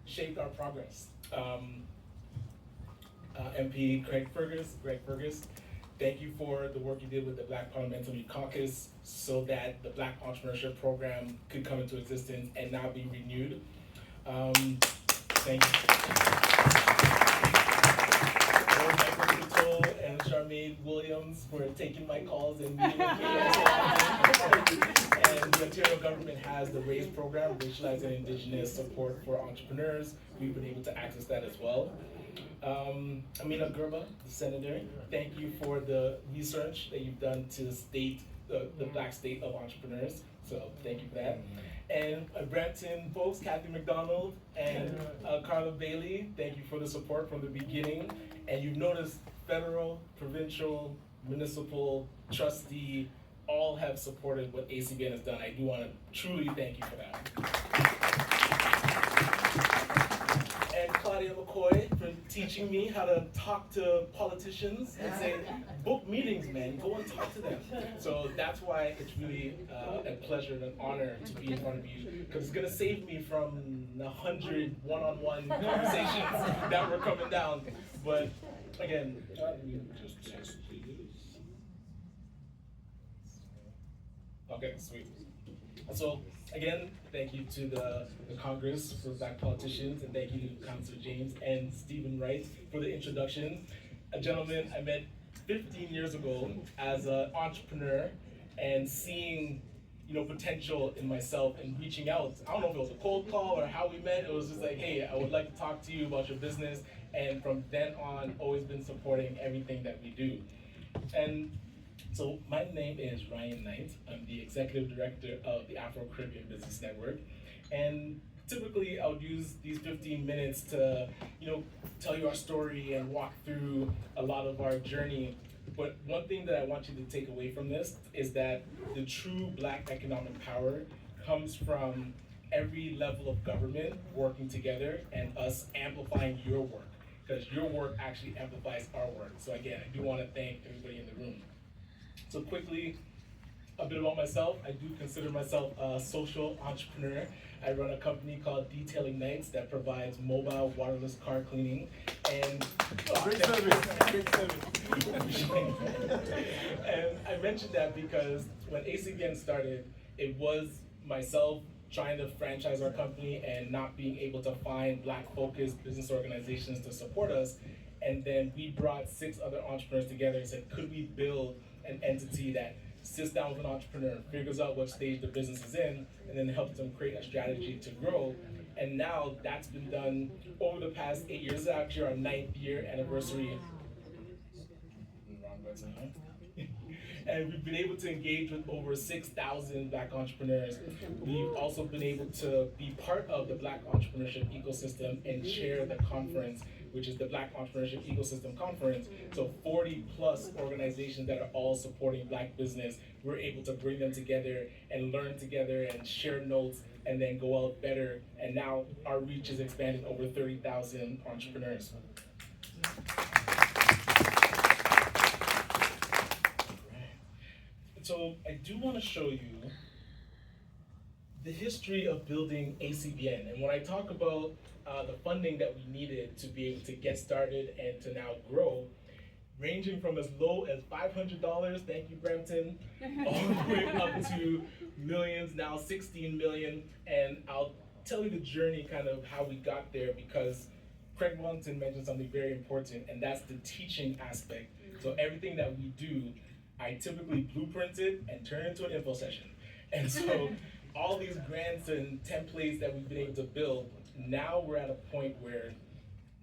shaped our progress. MP Greg Fergus, thank you for the work you did with the Black Parliamentary Caucus so that the Black Entrepreneurship Program could come into existence and now be renewed. Thank you. And Charmaine Williams for taking my calls and meeting with me. And the Ontario government has the RAISE program, Racialized and Indigenous Support for Entrepreneurs. We've been able to access that as well. Amina Gerba, the senator, thank you for the research that you've done to the Black state of entrepreneurs. So thank you for that. And Brampton folks, Kathy McDonald and Carla Bailey, thank you for the support from the beginning. And you've noticed federal, provincial, municipal, trustee, all have supported what ACBN has done. I do want to truly thank you for that. And Claudia McCoy for teaching me how to talk to politicians and say, book meetings, man, go and talk to them. So that's why it's really a pleasure and an honor to be in front of you, because it's gonna save me from 100 one-on-one conversations that were coming down. But again, okay, sweet. So again, thank you to the Congress for Black Politicians, and thank you to Councilor James and Stephen Wright for the introduction. A gentleman I met 15 years ago as an entrepreneur and seeing potential in myself and reaching out. I don't know if it was a cold call or how we met. It was just like, hey, I would like to talk to you about your business. And from then on, always been supporting everything that we do. And so my name is Ryan Knight. I'm the Executive Director of the Afro-Caribbean Business Network. And typically I would use these 15 minutes to tell you our story and walk through a lot of our journey. But one thing that I want you to take away from this is that the true Black economic power comes from every level of government working together and us amplifying your work, because your work actually amplifies our work. So again, I do want to thank everybody in the room. So quickly, a bit about myself. I do consider myself a social entrepreneur. I run a company called Detailing Nights that provides mobile waterless car cleaning. And great service. And I mentioned that because when ACBN started, it was myself trying to franchise our company and not being able to find Black-focused business organizations to support us. And then we brought 6 other entrepreneurs together and said, could we build an entity that sits down with an entrepreneur, figures out what stage the business is in, and then helps them create a strategy to grow. And now that's been done over the past 8 years. This is actually our 9th year anniversary. And we've been able to engage with over 6,000 Black entrepreneurs. We've also been able to be part of the Black entrepreneurship ecosystem and chair the conference, which is the Black Entrepreneurship Ecosystem Conference. So 40 plus organizations that are all supporting Black business. We're able to bring them together and learn together and share notes and then go out better. And now our reach is expanded over 30,000 entrepreneurs. So I do want to show you the history of building ACBN. And when I talk about the funding that we needed to be able to get started and to now grow, ranging from as low as $500, thank you Brampton, all the way up to millions, now 16 million. And I'll tell you the journey, kind of how we got there, because Craig Wellington mentioned something very important, and that's the teaching aspect. So everything that we do, I typically blueprint it and turn it into an info session. And so all these grants and templates that we've been able to build, now we're at a point where,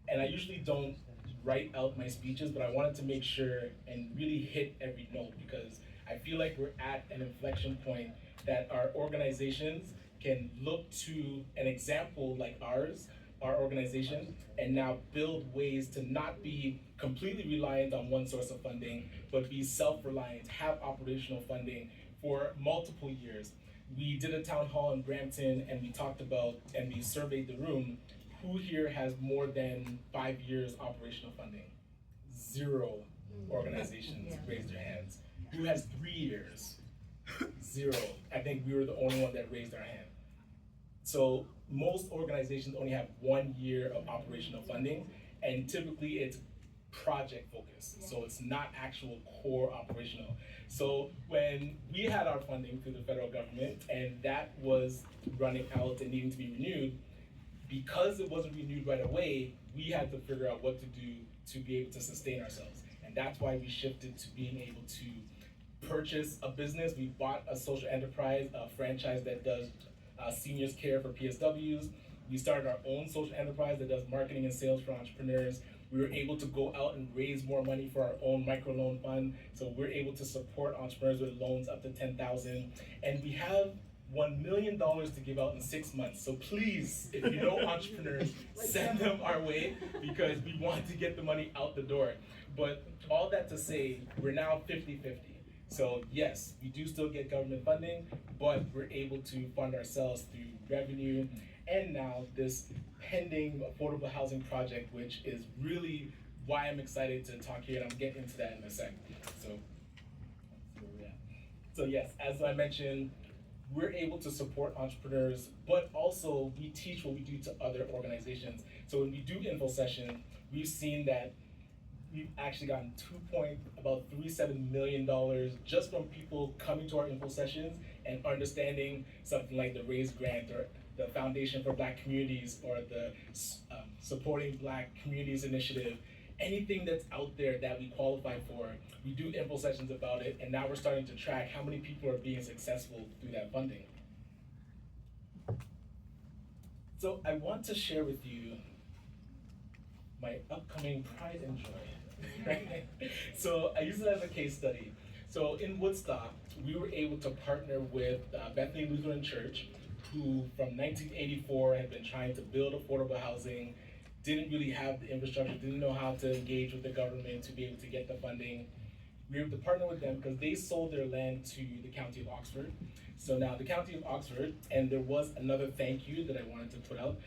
and I usually don't write out my speeches, but I wanted to make sure and really hit every note, because I feel like we're at an inflection point that our organizations can look to an example like ours, our organization, and now build ways to not be completely reliant on one source of funding, but be self-reliant, have operational funding for multiple years. We did a town hall in Brampton and we talked about, and we surveyed the room, who here has more than 5 years operational funding? 0 organizations raised their hands. Who has 3 years? 0. I think we were the only one that raised our hand. So most organizations only have 1 year of operational funding, and typically it's project focused, so it's not actual core operational. So when we had our funding through the federal government and that was running out and needing to be renewed, because it wasn't renewed right away, we had to figure out what to do to be able to sustain ourselves. And that's why we shifted to being able to purchase a business. We bought a social enterprise, a franchise that does seniors care for PSWs. We started our own social enterprise that does marketing and sales for entrepreneurs. We were able to go out and raise more money for our own microloan fund. So we're able to support entrepreneurs with loans up to $10,000. And we have $1 million to give out in 6 months. So please, if you know entrepreneurs, send them our way, because we want to get the money out the door. But all that to say, we're now 50-50. So yes, we do still get government funding, but we're able to fund ourselves through revenue, and now this pending affordable housing project, which is really why I'm excited to talk here, and I'm getting into that in a second. So, so yes, as I mentioned, we're able to support entrepreneurs, but also we teach what we do to other organizations. So when we do info sessions, we've seen that we've actually gotten about $37 million just from people coming to our info sessions and understanding something like the RAISE grant or the Foundation for Black Communities or the Supporting Black Communities Initiative. Anything that's out there that we qualify for, we do info sessions about it, and now we're starting to track how many people are being successful through that funding. So I want to share with you my upcoming Pride and Joy. So I use it as a case study. So in Woodstock, we were able to partner with Bethany Lutheran Church, who from 1984 had been trying to build affordable housing, didn't really have the infrastructure, didn't know how to engage with the government to be able to get the funding. We were able to partner with them because they sold their land to the County of Oxford. So now the County of Oxford, and there was another thank you that I wanted to put out,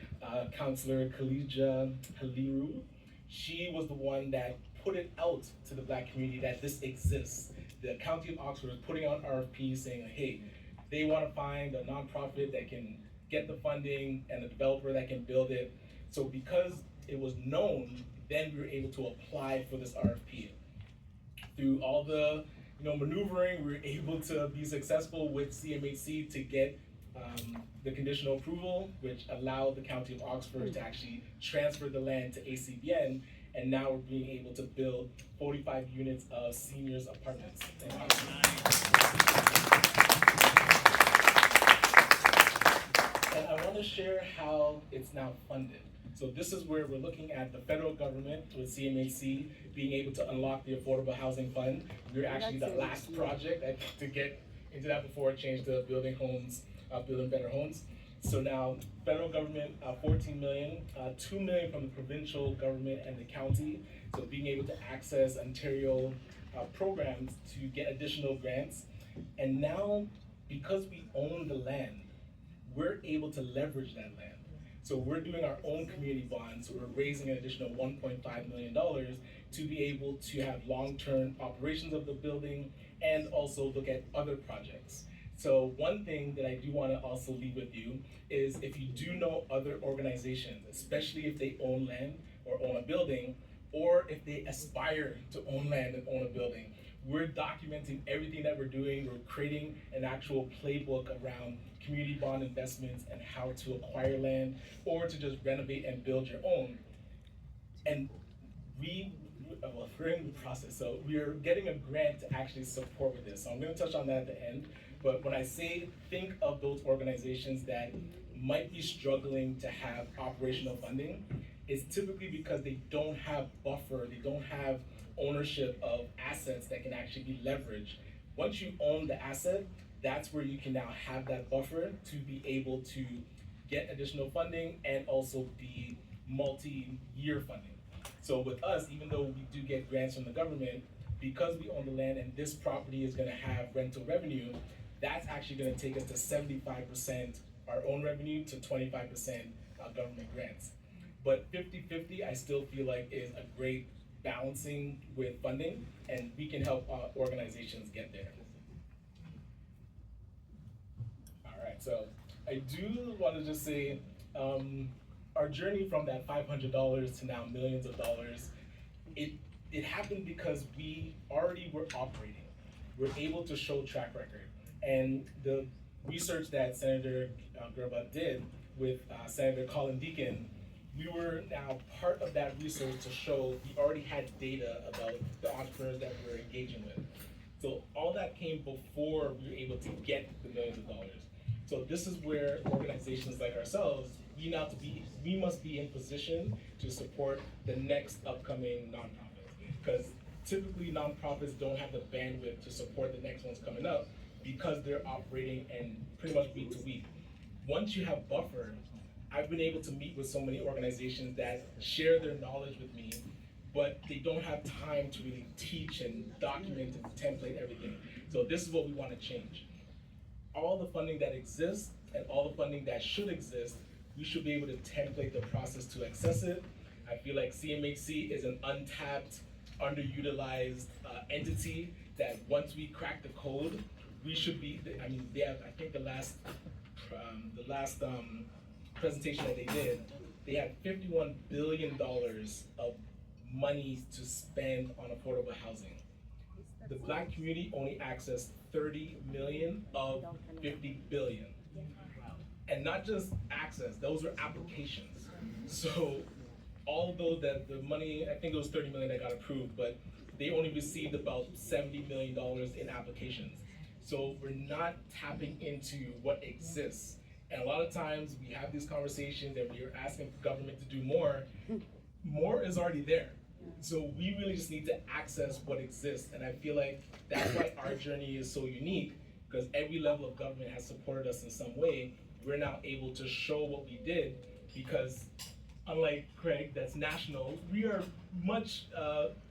Councillor Khalija Haliru, she was the one that put it out to the Black community that this exists. The County of Oxford is putting out RFPs saying, hey, they want to find a nonprofit that can get the funding and a developer that can build it. So because it was known, then we were able to apply for this RFP. Through all the maneuvering, we were able to be successful with CMHC to get the conditional approval, which allowed the County of Oxford to actually transfer the land to ACBN, and now we're being able to build 45 units of seniors apartments. And I want to share how it's now funded. So this is where we're looking at the federal government with CMHC being able to unlock the Affordable Housing Fund. We're actually the last project to get into that before it changed to building homes, building better homes. So now federal government, 14 million, 2 million from the provincial government and the county. So being able to access Ontario programs to get additional grants. And now, because we own the land, we're able to leverage that land. So we're doing our own community bonds. So we're raising an additional $1.5 million to be able to have long-term operations of the building and also look at other projects. So one thing that I do want to also leave with you is if you do know other organizations, especially if they own land or own a building, or if they aspire to own land and own a building, we're documenting everything that we're doing. We're creating an actual playbook around community bond investments and how to acquire land or to just renovate and build your own. And we're in the process, so we're getting a grant to actually support with this. So I'm going to touch on that at the end. But when I say think of those organizations that might be struggling to have operational funding, it's typically because they don't have buffer, they don't have ownership of assets that can actually be leveraged. Once you own the asset, that's where you can now have that buffer to be able to get additional funding and also be multi-year funding. So with us, even though we do get grants from the government, because we own the land and this property is gonna have rental revenue, that's actually gonna take us to 75% our own revenue to 25% government grants. But 50-50, I still feel like is a great balancing with funding, and we can help organizations get there. All right, so I do want to just say Our journey from that $500 to now millions of dollars, it it happened because we already were operating. We're able to show track record, and the research that Senator Gerba did with Senator Colin Deacon, we were now part of that research to show we already had data about the entrepreneurs that we were engaging with. So all that came before we were able to get the millions of dollars. So this is where organizations like ourselves, we must be in position to support the next upcoming nonprofits. Because typically nonprofits don't have the bandwidth to support the next ones coming up because they're operating and pretty much week to week. Once you have buffer, I've been able to meet with so many organizations that share their knowledge with me, but they don't have time to really teach and document and template everything. So this is what we want to change. All the funding that exists and all the funding that should exist, we should be able to template the process to access it. I feel like CMHC is an untapped, underutilized entity that once we crack the code, we should be, I mean, they have, I think the last presentation that they did, they had $51 billion of money to spend on affordable housing. The Black community only accessed 30 million of 50 billion. And not just access, those were applications. So although that the money, I think it was 30 million that got approved, but they only received about $70 million in applications. So we're not tapping into what exists. And a lot of times we have these conversations and we're asking the government to do more. More is already there. So we really just need to access what exists. And I feel like that's why our journey is so unique, because every level of government has supported us in some way. We're now able to show what we did because unlike Craig, that's national, we are much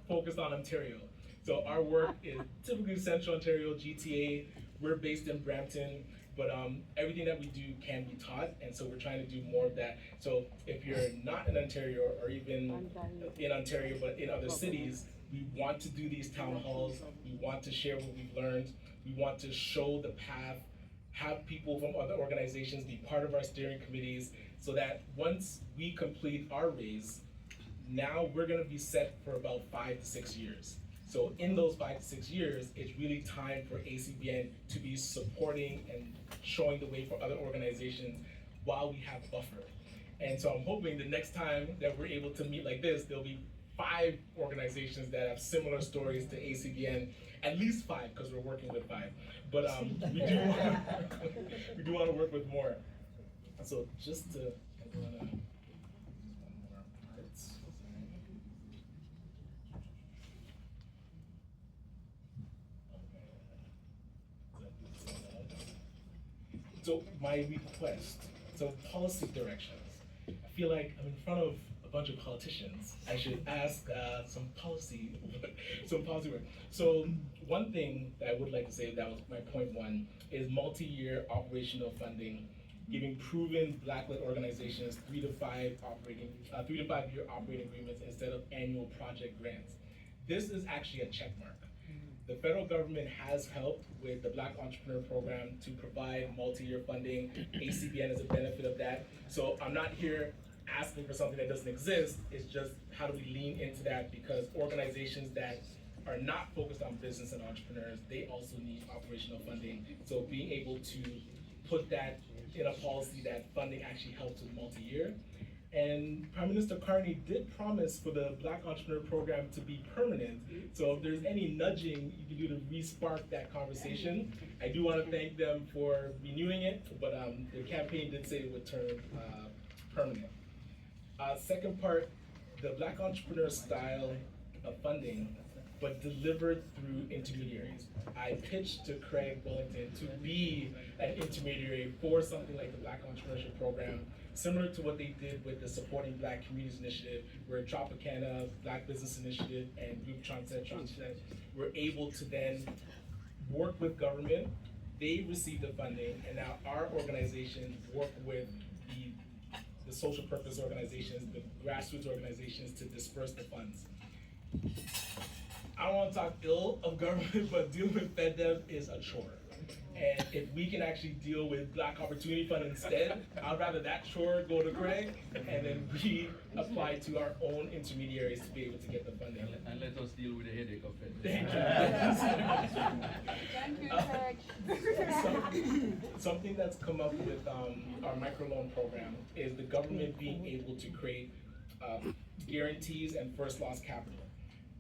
focused on Ontario. So our work is typically Central Ontario, GTA. We're based in Brampton, but everything that we do can be taught, and so we're trying to do more of that. So if you're not in Ontario or even in Ontario but in other cities, we want to do these town halls. We want to share what we've learned. We want to show the path, have people from other organizations be part of our steering committees, so that once we complete our raise, now we're gonna be set for about 5 to 6 years. So in those 5 to 6 years, it's really time for ACBN to be supporting and showing the way for other organizations while we have buffer. And so I'm hoping the next time that we're able to meet like this, there'll be 5 organizations that have similar stories to ACBN, at least 5, because we're working with 5. But we do want to work with more. So just to, so my request, so policy directions. I feel like I'm in front of a bunch of politicians. I should ask some policy work. So one thing that I would like to say, that was my point 1, is multi-year operational funding, giving proven Black-led organizations 3 to 5 year operating agreements instead of annual project grants. This is actually a check mark. The federal government has helped with the Black Entrepreneur Program to provide multi-year funding. ACBN is a benefit of that. So I'm not here asking for something that doesn't exist. It's just how do we lean into that, because organizations that are not focused on business and entrepreneurs, they also need operational funding. So being able to put that in a policy that funding actually helps with multi-year. And Prime Minister Carney did promise for the Black Entrepreneur Program to be permanent. So if there's any nudging you can do to re-spark that conversation, I do want to thank them for renewing it, but the campaign did say it would turn permanent. Second part, the Black Entrepreneur style of funding, but delivered through intermediaries. I pitched to Craig Wellington to be an intermediary for something like the Black Entrepreneurship Program, similar to what they did with the Supporting Black Communities Initiative, where Tropicana, Black Business Initiative, and Group Transit were able to then work with government. They received the funding, and now our organizations work with the social purpose organizations, the grassroots organizations to disperse the funds. I don't want to talk ill of government, but dealing with FedDev is a chore. And if we can actually deal with Black Opportunity Fund instead, I'd rather that chore go to Craig, and then we apply to our own intermediaries to be able to get the funding. And let us deal with the headache of it. Thank you. Thank you, Craig. Something that's come up with our microloan program is the government being able to create guarantees and first loss capital.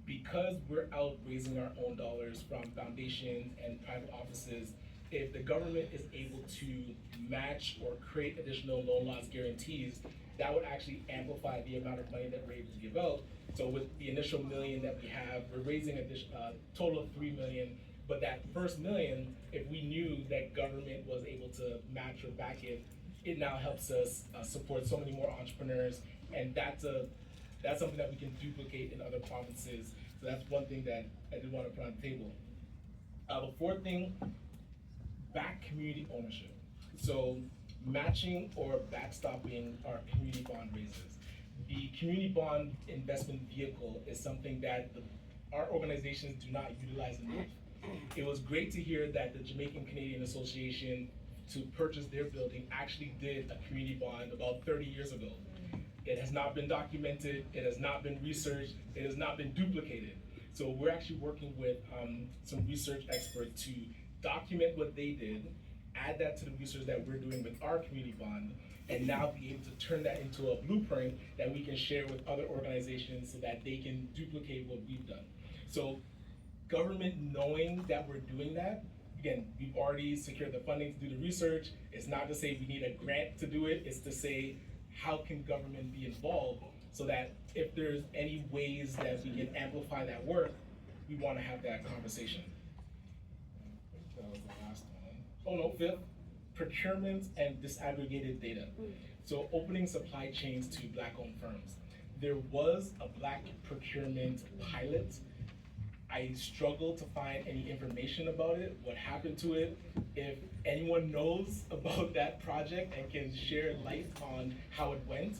Because we're out raising our own dollars from foundations and private offices, if the government is able to match or create additional loan loss guarantees, that would actually amplify the amount of money that we're able to give out. So with the initial $1 million that we have, we're raising a total of $3 million. But that first $1 million, if we knew that government was able to match or back it, it now helps us support so many more entrepreneurs, and that's something that we can duplicate in other provinces. So that's one thing that I did want to put on the table. The fourth thing, back community ownership. So matching or backstopping our community bond raises. The community bond investment vehicle is something that our organizations do not utilize enough. It was great to hear that the Jamaican Canadian Association, to purchase their building, actually did a community bond about 30 years ago. It has not been documented, it has not been researched, it has not been duplicated. So we're actually working with some research experts to document what they did, add that to the research that we're doing with our community bond, and now be able to turn that into a blueprint that we can share with other organizations so that they can duplicate what we've done. So government knowing that we're doing that, again, we've already secured the funding to do the research. It's not to say we need a grant to do it, it's to say, how can government be involved so that if there's any ways that we can amplify that work, we want to have that conversation. That was the last one. Oh no, fifth, procurement and disaggregated data. So opening supply chains to Black-owned firms. There was a Black procurement pilot. I struggled to find any information about it, what happened to it. If anyone knows about that project and can share light on how it went,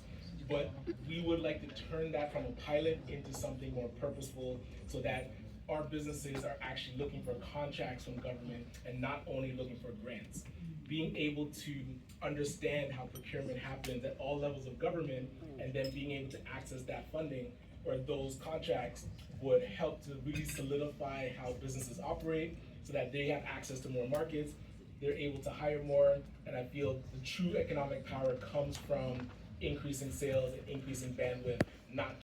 but we would like to turn that from a pilot into something more purposeful so that our businesses are actually looking for contracts from government and not only looking for grants. Being able to understand how procurement happens at all levels of government and then being able to access that funding or those contracts would help to really solidify how businesses operate so that they have access to more markets, they're able to hire more, and I feel the true economic power comes from increasing sales and increasing bandwidth, not